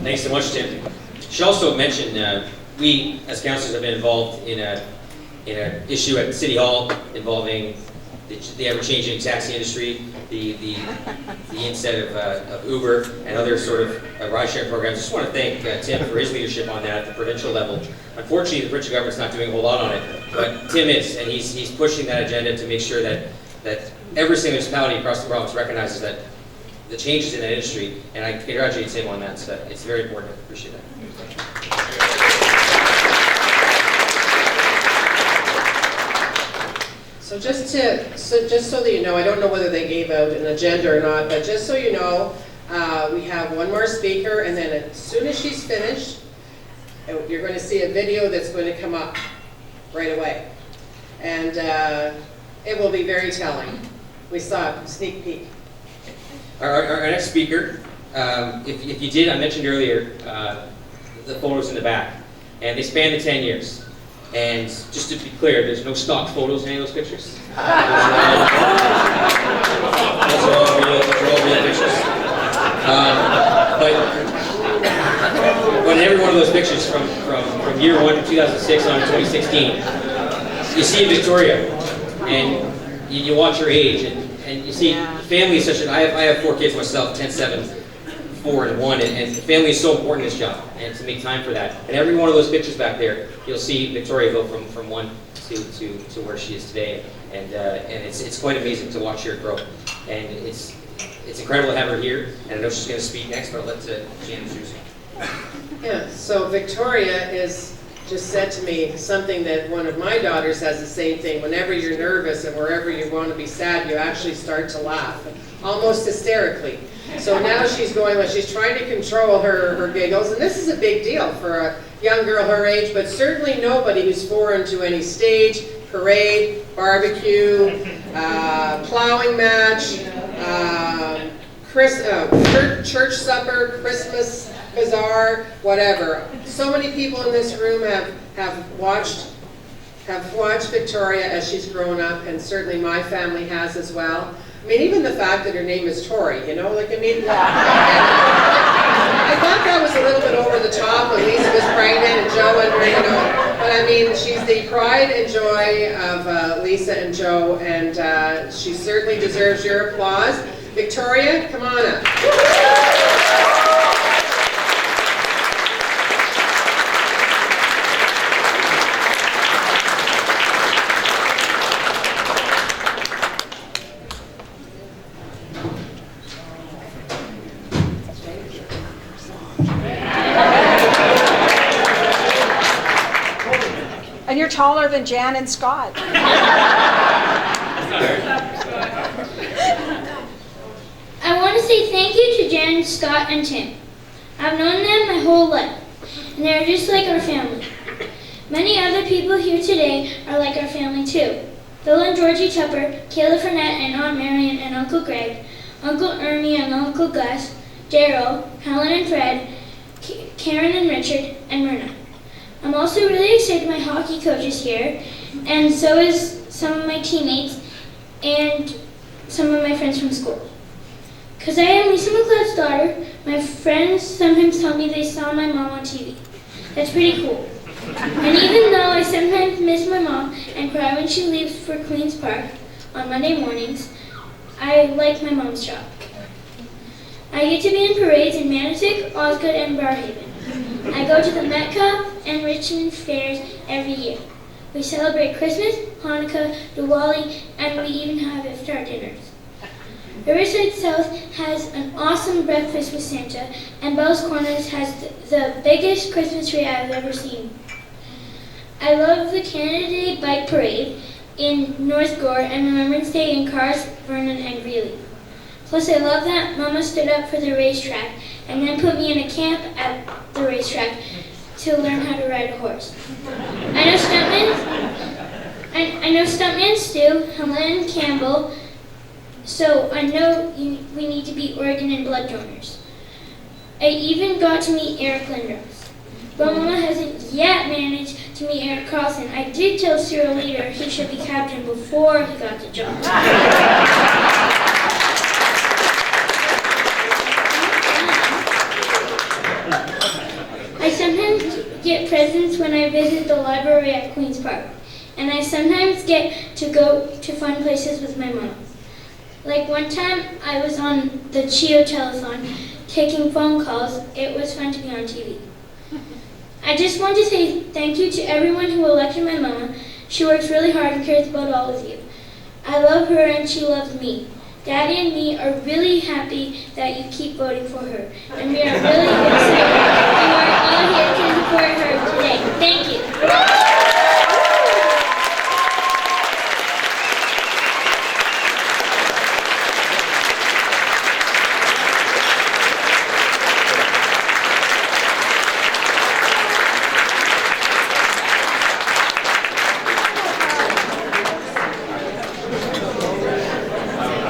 Thanks so much, Tim. She also mentioned we, as councillors, have been involved in an issue at City Hall involving the ever-changing taxi industry, the inset of Uber and other sort of ride-sharing programs. I just want to thank Tim for his leadership on that at the provincial level. Unfortunately, the provincial government's not doing a whole lot on it, but Tim is, and he's pushing that agenda to make sure that every single municipality across the province recognizes that the changes in that industry, and I congratulate Tim on that. So it's very important. I appreciate that. So just so that you know, I don't know whether they gave out an agenda or not, but just so you know, we have one more speaker, and then as soon as she's finished, you're going to see a video that's going to come up right away. And it will be very telling. We saw a sneak peek. Our next speaker, if you did, I mentioned earlier the photos in the back, and they span the 10 years. And just to be clear, there's no stock photos in any of those pictures. Those are all real pictures. But in every one of those pictures from year 1 to 2006 on to 2016, you see Victoria, and you watch her age, and you see family is such an. I have 4 kids myself, 10, 7, 4, and 1, and family is so important in this job, and to make time for that. And every one of those pictures back there, you'll see Victoria go from 1 to where she is today, and it's quite amazing to watch her grow, and it's incredible to have her here. And I know she's going to speak next, but I'll let Jan introduce her. Yeah. So Victoria is just said to me something that one of my daughters has the same thing. Whenever you're nervous and wherever you want to be sad, you actually start to laugh, almost hysterically. So now she's she's trying to control her giggles, and this is a big deal for a young girl her age, but certainly nobody who's foreign to any stage, parade, barbecue, plowing match, church supper, Christmas bazaar, whatever. So many people in this room have watched Victoria as she's grown up, and certainly my family has as well. I mean, even the fact that her name is Tori, I mean, I thought that was a little bit over the top when Lisa was pregnant and Joe and her, but I mean, she's the pride and joy of Lisa and Joe, and she certainly deserves your applause. Victoria, come on up. And you're taller than Jan and Scott. I want to say thank you to Jan, Scott, and Tim. I've known them my whole life, and they're just like our family. Many other people here today are like our family too. Bill and Georgie Tupper, Kayla Fournette and Aunt Marion and Uncle Greg, Uncle Ernie and Uncle Gus, Daryl, Helen and Fred, Karen and Richard, and Myrna. I'm also really excited my hockey coach is here, and so is some of my teammates and some of my friends from school. Because I am Lisa Macleod's daughter, my friends sometimes tell me they saw my mom on TV. That's pretty cool. And even though I sometimes miss my mom and cry when she leaves for Queen's Park on Monday mornings, I like my mom's job. I get to be in parades in Manotick, Osgood, and Barrhaven. I go to the Metcalf and Richmond fairs every year. We celebrate Christmas, Hanukkah, Diwali, and we even have iftar dinners. Riverside South has an awesome breakfast with Santa, and Bell's Corners has the biggest Christmas tree I've ever seen. I love the Canada Day Bike Parade in North Gore and Remembrance Day in Cars, Vernon, and Greeley. Plus, I love that Mama stood up for the racetrack and then put me in a camp at the racetrack to learn how to ride a horse. I know Stuntman Stu, Helen Campbell, so I know we need to be organ and blood donors. I even got to meet Eric Lindros. But Mama hasn't yet managed to meet Eric Carlson. I did tell Cyril Leader he should be captain before he got the job. I sometimes get presents when I visit the library at Queen's Park, and I sometimes get to go to fun places with my mom. Like one time I was on the Chio telethon taking phone calls. It was fun to be on TV. I just want to say thank you to everyone who elected my mama. She works really hard and cares about all of you. I love her and she loves me. Daddy and me are really happy that you keep voting for her, and we are really excited